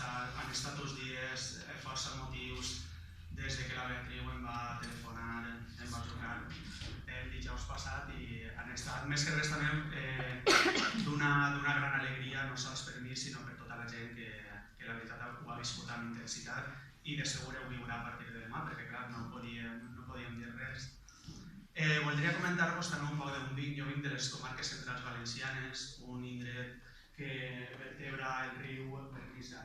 han estat uns dies força emotius des que la Beatriu em va telefonar, em va trucar el dijous passat i han estat més que res també d'una gran alegria, no sols per mi sinó per tota la gent que la veritat ho ha viscut amb intensitat i de segur ho viurà a partir de demà perquè clar, no podíem dir res. Voldria comentar-vos també un poc d'un vinc. Jo vinc de les comarques centrals valencianes, un indret que vertebra el riu Bernisa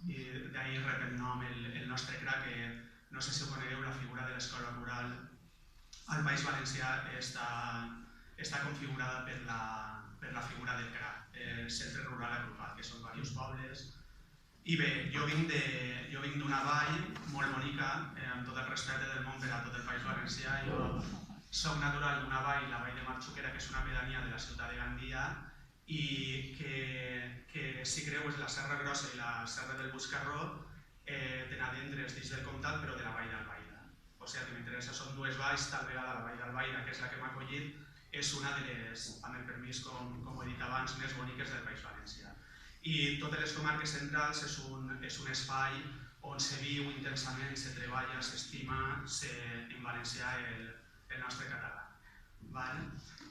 i d'ahir rep el nom el nostre CRA, que no sé si ho conegueu, la figura de l'escola rural al País Valencià està configurada per la figura del CRA, el Centre Rural Agrupat, que són diversos pobles. I bé, jo vinc d'una vall molt bonica, amb tot el respecte del món per a tot el País Valencià. Jo soc natural d'una vall, la vall de Marxuquera, que és una pedania de la ciutat de Gandia i que si creues la Serra Grossa i la Serra del Buscarró te n'adentres dins del comtat però de la vall d'Albaida. O sigui, el que m'interessa són dues valls, tal vegada la vall d'Albaida, que és la que m'ha acollit, és una de les, amb el permís, com ho he dit abans, més boniques del País Valencià. I totes les comarques centrals és un espai on se viu intensament, se treballa, s'estima en valencià el nostre català.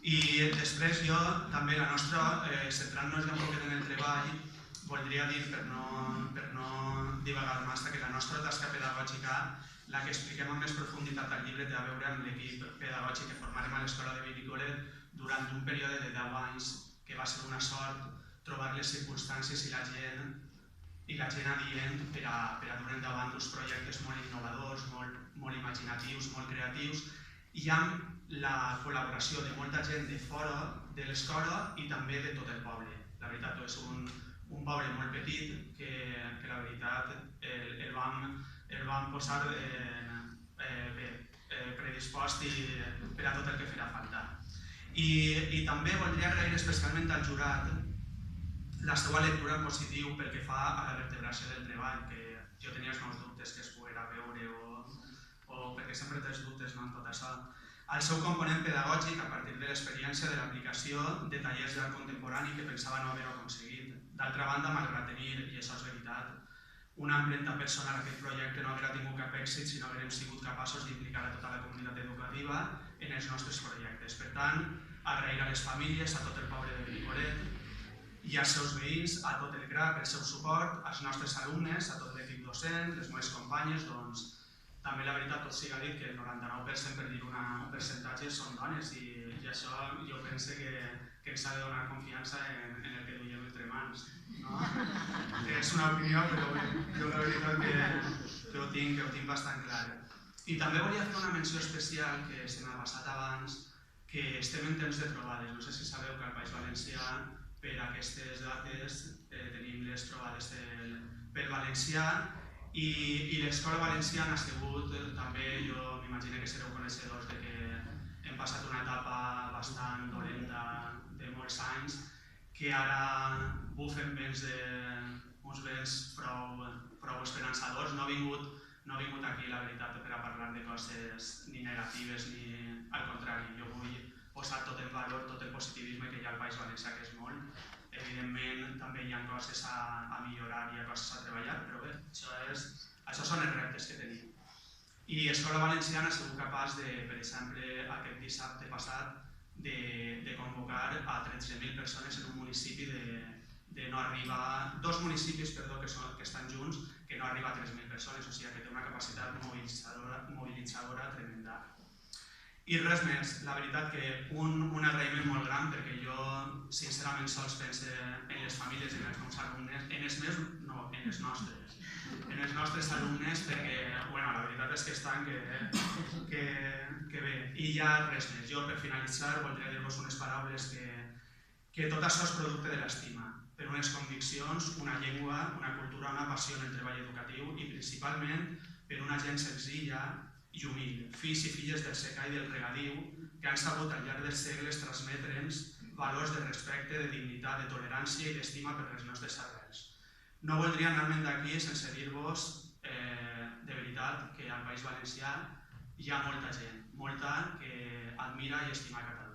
I després jo també la nostra, centrant-nos ja un poquet en el treball, voldria dir, per no divagar massa, que la nostra tasca pedagògica, la que expliquem amb més profunditat al llibre, té a veure amb l'equip pedagògic que formarem a l'Escola de Benicolet durant un període de 10 anys, que va ser una sort trobar les circumstàncies i la gent adient per a dur endavant uns projectes molt innovadors, molt imaginatius, molt creatius, i amb la col·laboració de molta gent de fora de l'escola i també de tot el poble. La veritat, és un poble molt petit que la veritat el vam posar predispost per a tot el que farà falta. I també voldria agrair especialment al jurat la seva lectura en positiu pel que fa a la vertebració del treball, que jo tenia els meus dubtes que es poguera veure o perquè sempre tens dubtes en tot això. El seu component pedagògic, a partir de l'experiència de l'aplicació de tallers d'art contemporani que pensava no haver-ho aconseguit. D'altra banda, malgrat tenir, i això és veritat, una empremta personal a aquest projecte no haguera tingut cap èxit si no haguérem sigut capaços d'implicar a tota la comunitat educativa en els nostres projectes. Per tant, agrair a les famílies, a tot el poble de Benicolet i als seus veïns, a tot el CRA pel seu suport, als nostres alumnes, a tot l'equip docent, les meves companyes, doncs també la veritat tot siga dit que el 99%, per dir un percentatge, són dones i això jo pense que ens ha de donar confiança en el que duiem entre mans. És una opinió, però bé, jo la veritat que ho tinc bastant clar. I també volia fer una menció especial que se m'ha passat abans, que estem en temps de trobades. No sé si sabeu que al País Valencià per aquestes dates tenim les trobades pel valencià i l'escola valenciana ha sigut també, jo m'imagino que sereu coneixedors de que hem passat una etapa bastant dolenta de molts anys, que ara bufen uns vents prou esperançadors. No he vingut aquí, la veritat, per a parlar de coses ni negatives ni al contrari. Jo vull posar tot en valor, tot el positivisme que hi ha al País Valencià, que és molt. Evidentment, també hi ha coses a millorar, hi ha coses a treballar, però bé, això són els reptes que tenim. I Escola Valenciana ha sigut capaç de, per exemple, aquest dissabte passat, de convocar a 13.000 persones en un municipi de no arribar, dos municipis, que estan junts, que no arriba a 3.000 persones, o sigui que té una capacitat mobilitzadora tremenda. I res més, la veritat que un agraïment molt gran, perquè jo sincerament sols pense en les famílies i en els meus alumnes, en els nostres alumnes, perquè la veritat és que estan que bé. I ja res més, jo per finalitzar voldria dir-vos unes paraules que tot això és producte de l'estima, per unes conviccions, una llengua, una cultura, una passió en el treball educatiu i principalment per una gent senzilla i humil, fills i filles del secà i del regadiu, que han sabut al llarg dels segles transmetre'ns valors de respecte, de dignitat, de tolerància i d'estima per les nostres arrels. No voldria anar-me'n d'aquí sense dir-vos de veritat que al País Valencià hi ha molta gent, molta que admira i estima Catalunya.